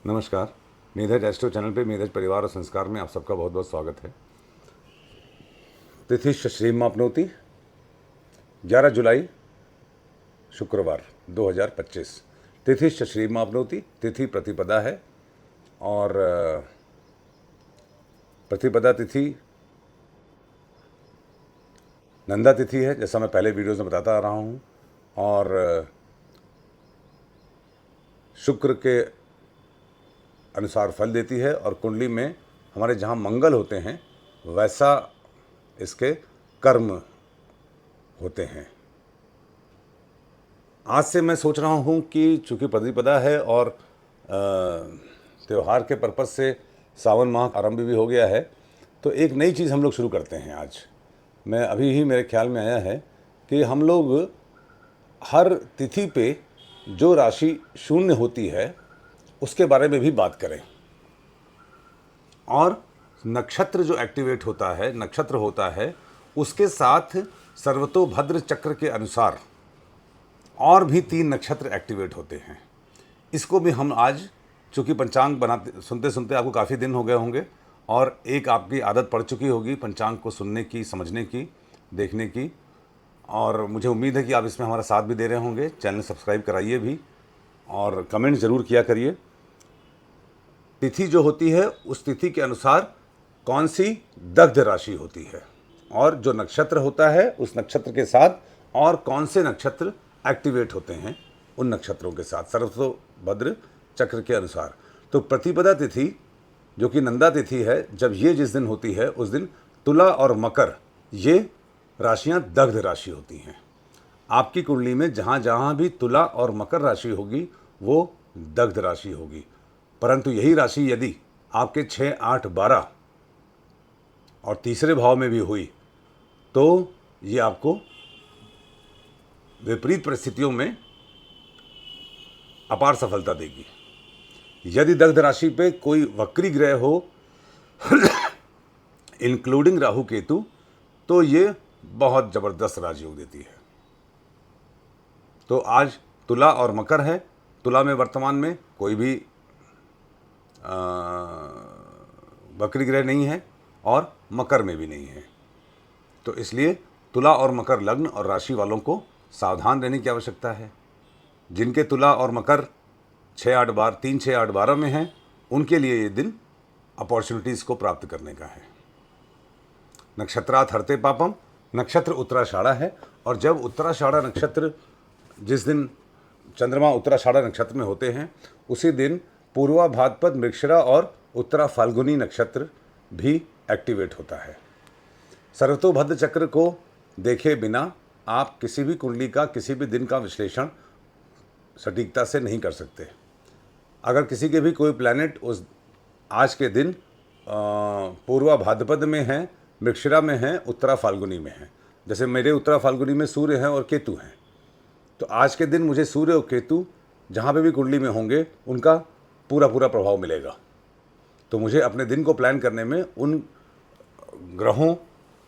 नमस्कार। Neeraj astro channel पे नीरज परिवार और संस्कार में आप सबका बहुत बहुत स्वागत है। तिथि श्रीमापनोती 11 जुलाई शुक्रवार 2025। तिथि श्रीमापनोती, तिथि प्रतिपदा है और प्रतिपदा तिथि नंदा तिथि है, जैसा मैं पहले वीडियोज़ में बताता आ रहा हूँ। और शुक्र के अनुसार फल देती है और कुंडली में हमारे जहाँ मंगल होते हैं वैसा इसके कर्म होते हैं। आज से मैं सोच रहा हूँ कि चूँकि प्रतिपदा है और त्यौहार के पर्पज़ से सावन माह आरंभ भी हो गया है, तो एक नई चीज़ हम लोग शुरू करते हैं। आज मैं अभी ही मेरे ख्याल में आया है कि हम लोग हर तिथि पे जो राशि शून्य होती है उसके बारे में भी बात करें, और नक्षत्र जो एक्टिवेट होता है, नक्षत्र होता है, उसके साथ सर्वतोभद्र चक्र के अनुसार और भी 3 नक्षत्र एक्टिवेट होते हैं। इसको भी हम आज, चूँकि पंचांग बनाते सुनते सुनते आपको काफ़ी दिन हो गए होंगे और एक आपकी आदत पड़ चुकी होगी पंचांग को सुनने की, समझने की, देखने की, और मुझे उम्मीद है कि आप इसमें हमारा साथ भी दे रहे होंगे। चैनल सब्सक्राइब कराइए भी और कमेंट ज़रूर किया करिए। तिथि जो होती है उस तिथि के अनुसार कौन सी दग्ध राशि होती है, और जो नक्षत्र होता है उस नक्षत्र के साथ और कौन से नक्षत्र एक्टिवेट होते हैं उन नक्षत्रों के साथ सर्वतोभद्र चक्र के अनुसार। तो प्रतिपदा तिथि जो कि नंदा तिथि है, जब ये जिस दिन होती है उस दिन तुला और मकर ये राशियां दग्ध राशि होती हैं। आपकी कुंडली में जहाँ जहाँ भी तुला और मकर राशि होगी वो दग्ध राशि होगी। परंतु यही राशि यदि आपके 6, 8, 12 और तीसरे भाव में भी हुई तो ये आपको विपरीत परिस्थितियों में अपार सफलता देगी। यदि दग्ध राशि पे कोई वक्री ग्रह हो इंक्लूडिंग राहु केतु, तो ये बहुत ज़बरदस्त राजयोग देती है। तो आज तुला और मकर है। तुला में वर्तमान में कोई भी वक्री ग्रह नहीं है और मकर में भी नहीं है, तो इसलिए तुला और मकर लग्न और राशि वालों को सावधान रहने की आवश्यकता है। जिनके तुला और मकर 6, 8, 12, 3, 6, 8, 12 में हैं, उनके लिए ये दिन अपॉर्चुनिटीज़ को प्राप्त करने का है। नक्षत्रात् हरते पापम, नक्षत्र उत्तराषाढ़ा है, और जब उत्तराषाढ़ा नक्षत्र, जिस दिन चंद्रमा उत्तराषाढ़ा नक्षत्र में होते हैं, उसी दिन पूर्वा भाद्रपद, मृगशिरा और उत्तरा फाल्गुनी नक्षत्र भी एक्टिवेट होता है। सर्वतोभद्र चक्र को देखे बिना आप किसी भी कुंडली का किसी भी दिन का विश्लेषण सटीकता से नहीं कर सकते। अगर किसी के भी कोई प्लैनेट उस आज के दिन पूर्वा भाद्रपद में है, मृगशिरा में है, उत्तरा फाल्गुनी में है, जैसे मेरे उत्तरा फाल्गुनी में सूर्य हैं और केतु हैं, तो आज के दिन मुझे सूर्य और केतु जहाँ पे भी कुंडली में होंगे उनका पूरा प्रभाव मिलेगा। तो मुझे अपने दिन को प्लान करने में उन ग्रहों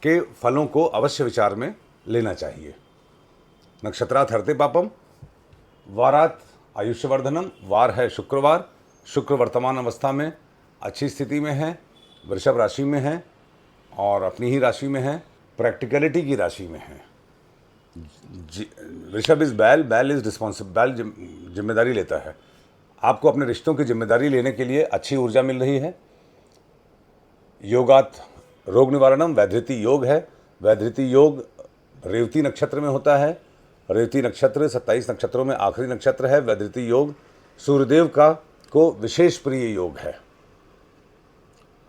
के फलों को अवश्य विचार में लेना चाहिए। नक्षत्रात् हरते पापम, वारात आयुष्यवर्धनम, वार है शुक्रवार। शुक्र वर्तमान अवस्था में अच्छी स्थिति में है, वृषभ राशि में है और अपनी ही राशि में है, प्रैक्टिकलिटी की राशि में है। वृषभ इज बैल, बैल इज रिस्पॉन्सिबल, बैल जिम्मेदारी लेता है। आपको अपने रिश्तों की जिम्मेदारी लेने के लिए अच्छी ऊर्जा मिल रही है। योगात रोग निवारणम, वैधृति योग है। वैधृति योग रेवती नक्षत्र में होता है। रेवती नक्षत्र 27 नक्षत्रों में आखिरी नक्षत्र है। वैधृति योग सूर्यदेव का को विशेष प्रिय योग है।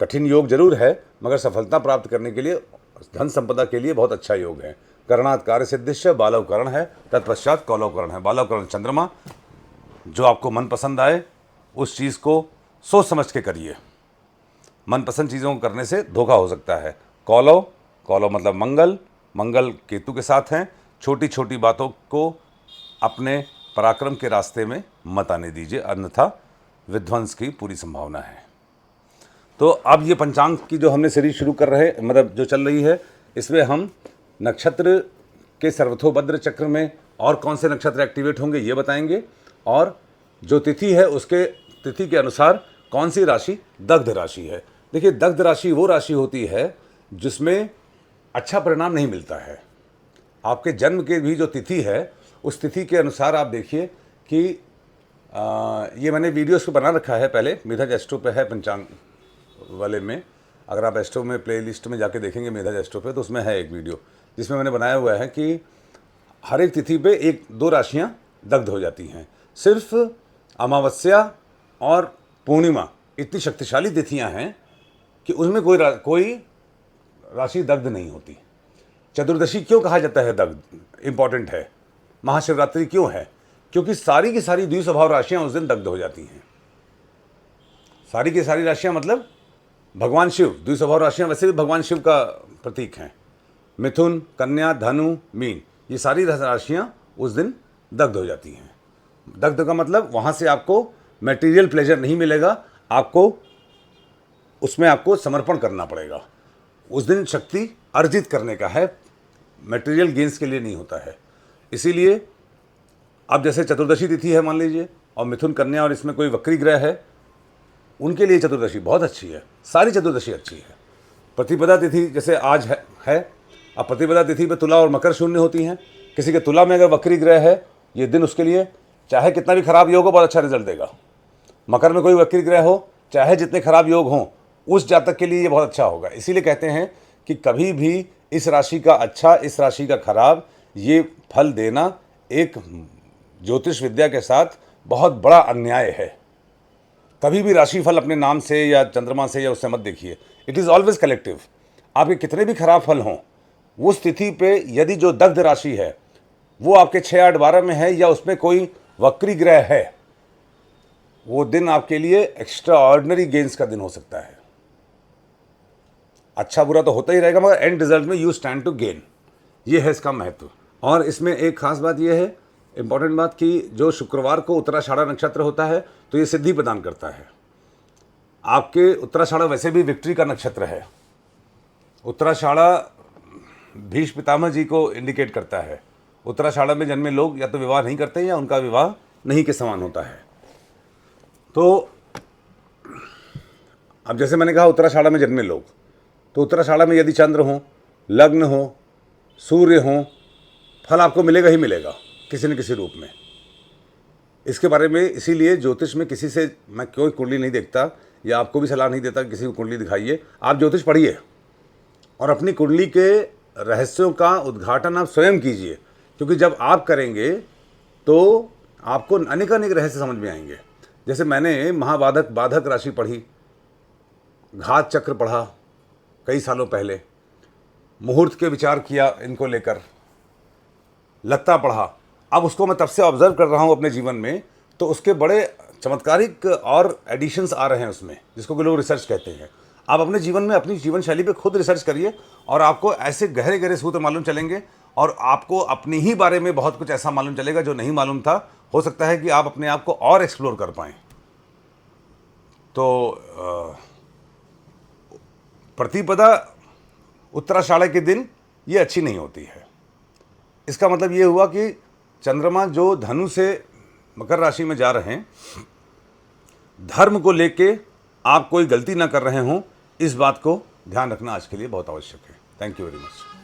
कठिन योग जरूर है, मगर सफलता प्राप्त करने के लिए, धन संपदा के लिए बहुत अच्छा योग है। करणात् कार्य सिद्धिश्च, बालवकरण है, तत्पश्चात कौलवकरण है। बालवकरण चंद्रमा, जो आपको मनपसंद आए उस चीज़ को सोच समझ के करिए। मनपसंद चीज़ों को करने से धोखा हो सकता है। कौलव, कौलव मतलब मंगल, मंगल केतु के साथ हैं। छोटी छोटी बातों को अपने पराक्रम के रास्ते में मत आने दीजिए, अन्यथा विध्वंस की पूरी संभावना है। तो अब ये पंचांग की जो हमने सीरीज शुरू कर रहे, मतलब जो चल रही है, इसमें हम नक्षत्र के सर्वतोभद्र चक्र में और कौन से नक्षत्र एक्टिवेट होंगे ये बताएंगे, और जो तिथि है उसके तिथि के अनुसार कौन सी राशि दग्ध राशि है। देखिए, दग्ध राशि वो राशि होती है जिसमें अच्छा परिणाम नहीं मिलता है। आपके जन्म के भी जो तिथि है, उस तिथि के अनुसार आप देखिए कि ये मैंने वीडियोस को बना रखा है पहले, मेधा एस्ट्रो पे है, पंचांग वाले में। अगर आप एस्ट्रो में प्लेलिस्ट में जाके देखेंगे मेधा एस्ट्रो पे, तो उसमें है एक वीडियो जिसमें मैंने बनाया हुआ है कि हर एक तिथि पे 1-2 राशियाँ दग्ध हो जाती हैं। सिर्फ अमावस्या और पूर्णिमा इतनी शक्तिशाली तिथियाँ हैं कि उसमें कोई राशि दग्ध नहीं होती। चतुर्दशी क्यों कहा जाता है दग्ध, इम्पॉर्टेंट है। महाशिवरात्रि क्यों है, क्योंकि सारी की सारी द्विस्वभाव राशियाँ उस दिन दग्ध हो जाती हैं। सारी की सारी राशियाँ मतलब भगवान शिव, द्विस्वभाव राशियाँ वैसे भी भगवान शिव का प्रतीक हैं। मिथुन, कन्या, धनु, मीन, ये सारी राशियाँ उस दिन दग्ध हो जाती हैं। दग्ध का मतलब वहाँ से आपको मटेरियल प्लेजर नहीं मिलेगा, उसमें आपको समर्पण करना पड़ेगा। उस दिन शक्ति अर्जित करने का है, मटेरियल गेंस के लिए नहीं होता है। इसीलिए अब जैसे चतुर्दशी तिथि है मान लीजिए, और मिथुन, कन्या और इसमें कोई वक्री ग्रह है, उनके लिए चतुर्दशी बहुत अच्छी है। सारी चतुर्दशी अच्छी है। प्रतिपदा तिथि जैसे आज है। अब प्रतिपदा तिथि पे तुला और मकर शून्य होती हैं। किसी के तुला में अगर वक्री ग्रह है, ये दिन उसके लिए चाहे कितना भी खराब योग हो, बहुत अच्छा रिजल्ट देगा। मकर में कोई वक्री ग्रह हो, चाहे जितने खराब योग हों, उस जातक के लिए ये बहुत अच्छा होगा। इसीलिए कहते हैं कि कभी भी इस राशि का अच्छा, इस राशि का खराब, ये फल देना एक ज्योतिष विद्या के साथ बहुत बड़ा अन्याय है। कभी भी राशिफल अपने नाम से या चंद्रमा से या उससे मत देखिए। It is always collective. आपके कितने भी खराब फल हों, उस तिथि पे यदि जो दग्ध राशि है वो आपके 6, 8, 12 में है, या उसमें कोई वक्री ग्रह है, वो दिन आपके लिए एक्स्ट्रा ऑर्डिनरी गेंस का दिन हो सकता है। अच्छा बुरा तो होता ही रहेगा, मगर एंड रिजल्ट में यू स्टैंड टू गेन। ये है इसका महत्व। और इसमें एक खास बात यह है, इंपॉर्टेंट बात, कि जो शुक्रवार को उत्तराषाढ़ा नक्षत्र होता है तो ये सिद्धि प्रदान करता है। आपके उत्तराषाढ़ा वैसे भी विक्ट्री का नक्षत्र है। उत्तराषाढ़ा भीष्म पितामह जी को इंडिकेट करता है। उत्तराषाढ़ा में जन्मे लोग या तो विवाह नहीं करते या उनका विवाह नहीं के समान होता है। तो अब जैसे मैंने कहा उत्तराषाढ़ा में जन्मे लोग, तो उत्तराषाढ़ा में यदि चंद्र हो, लग्न हो, सूर्य हो, फल आपको मिलेगा ही मिलेगा किसी न किसी रूप में। इसके बारे में इसीलिए ज्योतिष में किसी से मैं कोई कुंडली नहीं देखता, या आपको भी सलाह नहीं देता कि किसी को कुंडली दिखाइए। आप ज्योतिष पढ़िए और अपनी कुंडली के रहस्यों का उद्घाटन आप स्वयं कीजिए, क्योंकि जब आप करेंगे तो आपको अनेकानेक रहस्य समझ में आएंगे। जैसे मैंने महाबाधक बाधक राशि पढ़ी, घात चक्र पढ़ा कई सालों पहले, मुहूर्त के विचार किया इनको लेकर, लत्ता पढ़ा। अब उसको मैं तब से ऑब्जर्व कर रहा हूँ अपने जीवन में, तो उसके बड़े चमत्कारिक और एडिशंस आ रहे हैं उसमें, जिसको कि लोग रिसर्च कहते हैं। आप अपने जीवन में अपनी जीवन शैली पे खुद रिसर्च करिए और आपको ऐसे गहरे गहरे सूत्र मालूम चलेंगे, और आपको अपनी ही बारे में बहुत कुछ ऐसा मालूम चलेगा जो नहीं मालूम था। हो सकता है कि आप अपने आप को और एक्सप्लोर कर पाएँ। तो प्रतिपदा उत्तराषाढ़ा के दिन ये अच्छी नहीं होती है। इसका मतलब ये हुआ कि चंद्रमा जो धनु से मकर राशि में जा रहे हैं, धर्म को लेके आप कोई गलती ना कर रहे हों, इस बात को ध्यान रखना आज के लिए बहुत आवश्यक है। Thank you very much.